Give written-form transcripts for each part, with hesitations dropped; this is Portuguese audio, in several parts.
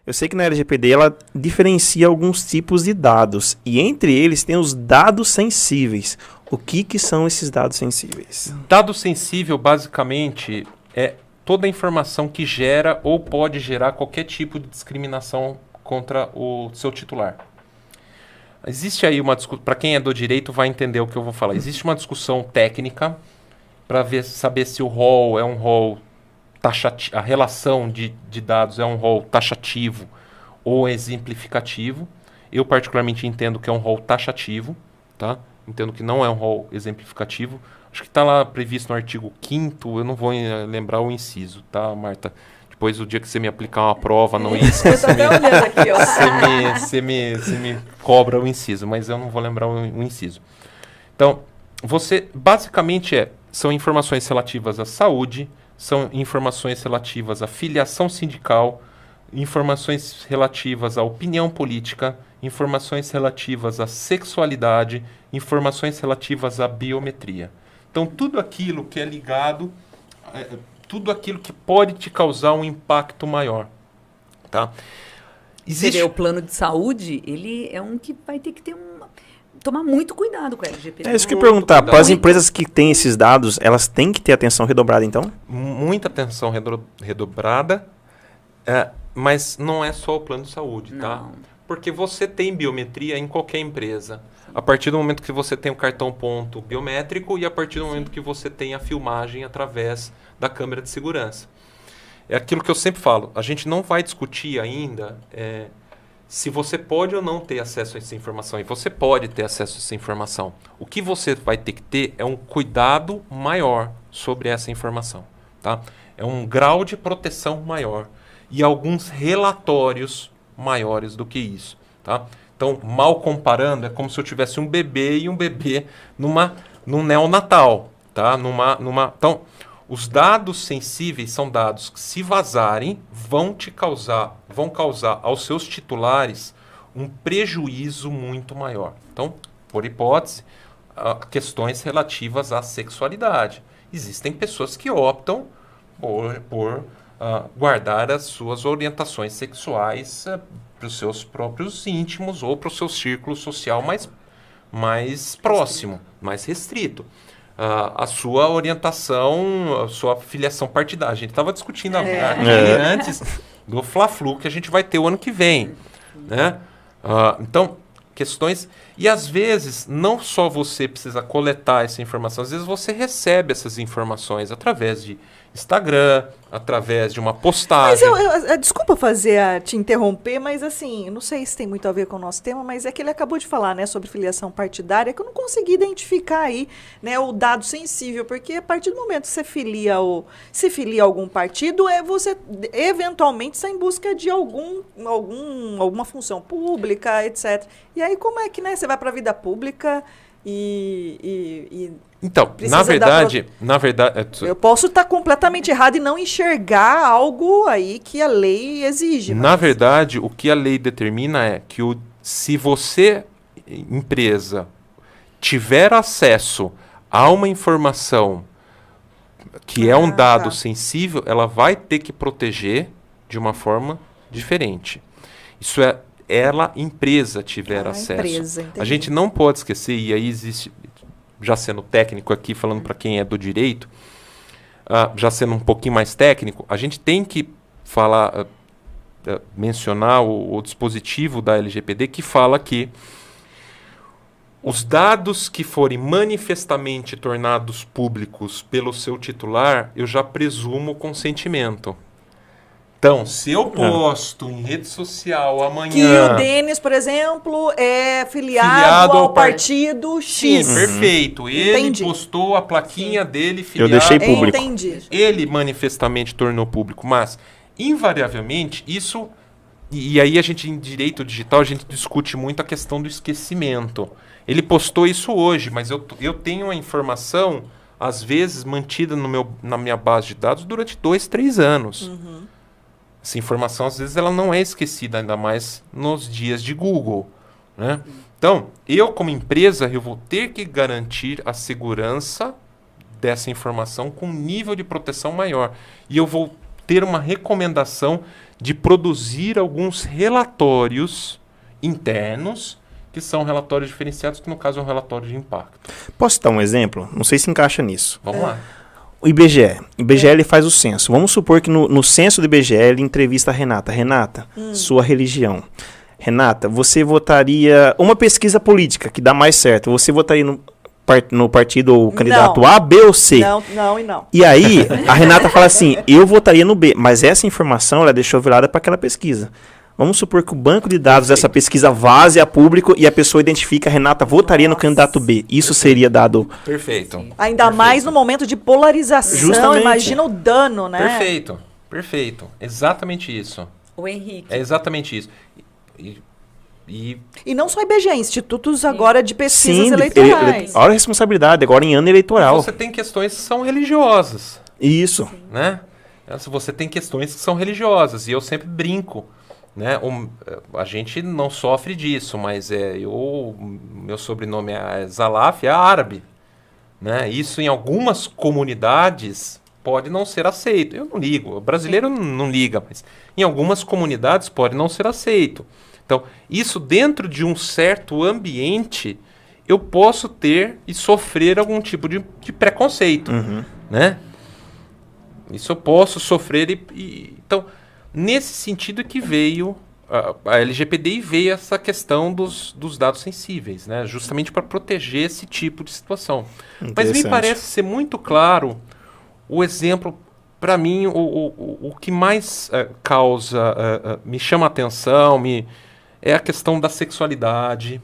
Eu sei que na LGPD ela diferencia alguns tipos de dados. E entre eles tem os dados sensíveis. O que são esses dados sensíveis? Dado sensível, basicamente, é toda a informação que gera ou pode gerar qualquer tipo de discriminação contra o seu titular. Existe aí uma discussão, para quem é do direito vai entender o que eu vou falar. Existe uma discussão técnica para saber se o rol é um rol taxativo, a relação de dados é um rol taxativo ou exemplificativo. Eu particularmente entendo que é um rol taxativo, tá? Entendo que não é um rol exemplificativo. Acho que está lá previsto no artigo 5º, eu não vou lembrar o inciso, tá, Marta? Depois, o dia que você me aplicar uma prova, não isso, você me cobra o inciso, mas eu não vou lembrar o inciso. Então, você, basicamente, são informações relativas à saúde, são informações relativas à filiação sindical, informações relativas à opinião política, informações relativas à sexualidade, informações relativas à biometria. Então, tudo aquilo que é ligado... tudo aquilo que pode te causar um impacto maior, tá? Seria o plano de saúde, ele é um que vai ter que ter tomar muito cuidado com a LGPD. É isso que eu ia perguntar. Para as empresas que têm esses dados, elas têm que ter atenção redobrada, então? Muita atenção redobrada, mas não é só o plano de saúde, tá? Porque você tem biometria em qualquer empresa. A partir do momento que você tem o cartão ponto biométrico e a partir do momento que você tem a filmagem através da câmera de segurança. É aquilo que eu sempre falo. A gente não vai discutir ainda se você pode ou não ter acesso a essa informação. E você pode ter acesso a essa informação. O que você vai ter que ter é um cuidado maior sobre essa informação. Tá? É um grau de proteção maior. E alguns relatórios maiores do que isso. Tá? Então, mal comparando, é como se eu tivesse um bebê e um bebê num neonatal. Tá? Então, os dados sensíveis são dados que, se vazarem, vão causar aos seus titulares um prejuízo muito maior. Então, por hipótese, questões relativas à sexualidade. Existem pessoas que optam por guardar as suas orientações sexuais para os seus próprios íntimos ou para o seu círculo social mais próximo, mais restrito. A sua orientação, a sua filiação partidária. A gente estava discutindo antes do Fla-Flu que a gente vai ter o ano que vem. Né? Então, questões... E às vezes, não só você precisa coletar essa informação, às vezes você recebe essas informações através de Instagram, através de uma postagem. Mas desculpa te interromper, mas assim, não sei se tem muito a ver com o nosso tema, mas é que ele acabou de falar, né, sobre filiação partidária, que eu não consegui identificar aí, né, o dado sensível, porque a partir do momento que você filia algum partido, você eventualmente está em busca de alguma função pública, etc. E aí como é que, né, você vai para a vida pública então, na verdade... Eu posso estar completamente errado e não enxergar algo aí que a lei exige. Na verdade, o que a lei determina é que se você, empresa, tiver acesso a uma informação que é um dado sensível, ela vai ter que proteger de uma forma diferente. Isso é empresa tiver acesso. A gente não pode esquecer, e aí existe, já sendo técnico aqui, falando para quem é do direito, já sendo um pouquinho mais técnico, a gente tem que mencionar o dispositivo da LGPD que fala que os dados que forem manifestamente tornados públicos pelo seu titular, eu já presumo consentimento. Então, se eu posto em rede social amanhã... Que o Denis, por exemplo, é filiado ao partido X. Sim, perfeito. Ele postou a plaquinha dele filiado... Eu deixei público. Entendi. Ele manifestamente tornou público, mas, invariavelmente, isso... E aí a gente, em direito digital, a gente discute muito a questão do esquecimento. Ele postou isso hoje, mas eu tenho a informação, às vezes, mantida na minha base de dados durante 2, 3 anos. Uhum. Essa informação, às vezes, ela não é esquecida, ainda mais nos dias de Google. Né? Então, eu, como empresa, eu vou ter que garantir a segurança dessa informação com um nível de proteção maior. E eu vou ter uma recomendação de produzir alguns relatórios internos, que são relatórios diferenciados, que no caso é um relatório de impacto. Posso dar um exemplo? Não sei se encaixa nisso. Vamos lá. O IBGE. O IBGE ele faz o censo. Vamos supor que no censo do IBGE ele entrevista a Renata. Renata, sua religião. Renata, você votaria... Uma pesquisa política que dá mais certo. Você votaria no partido ou candidato A, B ou C? Não e não. E aí, a Renata fala assim, eu votaria no B. Mas essa informação ela deixou virada para aquela pesquisa. Vamos supor que o banco de dados dessa pesquisa vaze a público e a pessoa identifica, a Renata votaria no candidato B. Isso seria dado... Perfeito. Ainda mais no momento de polarização. Justamente. Imagina o dano, né? Perfeito. Exatamente isso. O Henrique. É exatamente isso. E não só IBGE, institutos agora de pesquisas Sim, eleitorais. olha a responsabilidade, agora em ano eleitoral. Você tem questões que são religiosas, Isso. né? Você tem questões que são religiosas, e eu sempre brinco, né? A gente não sofre disso, mas meu sobrenome é Zalaf, é árabe, né? Isso em algumas comunidades pode não ser aceito. Eu não ligo, o brasileiro não liga, mas em algumas comunidades pode não ser aceito. Então, isso dentro de um certo ambiente, eu posso ter e sofrer algum tipo de preconceito, né? Isso eu posso sofrer então, nesse sentido que veio a LGPD e veio essa questão dos dados sensíveis, né? Justamente para proteger esse tipo de situação. Mas me parece ser muito claro o exemplo, para mim, o que mais me chama a atenção, é a questão da sexualidade,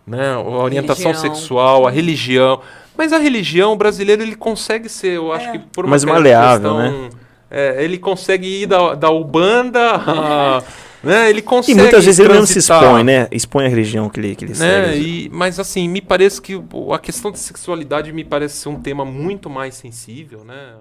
né? A orientação sexual, a religião. Mas a religião, o brasileiro, ele consegue ser, eu acho que por uma mais maleável, questão, né? Ele consegue ir da Ubanda né? Ele consegue E muitas vezes ele não se transitar, expõe, né? Expõe a religião que ele né? segue. Mas assim, me parece que a questão da sexualidade me parece ser um tema muito mais sensível, né?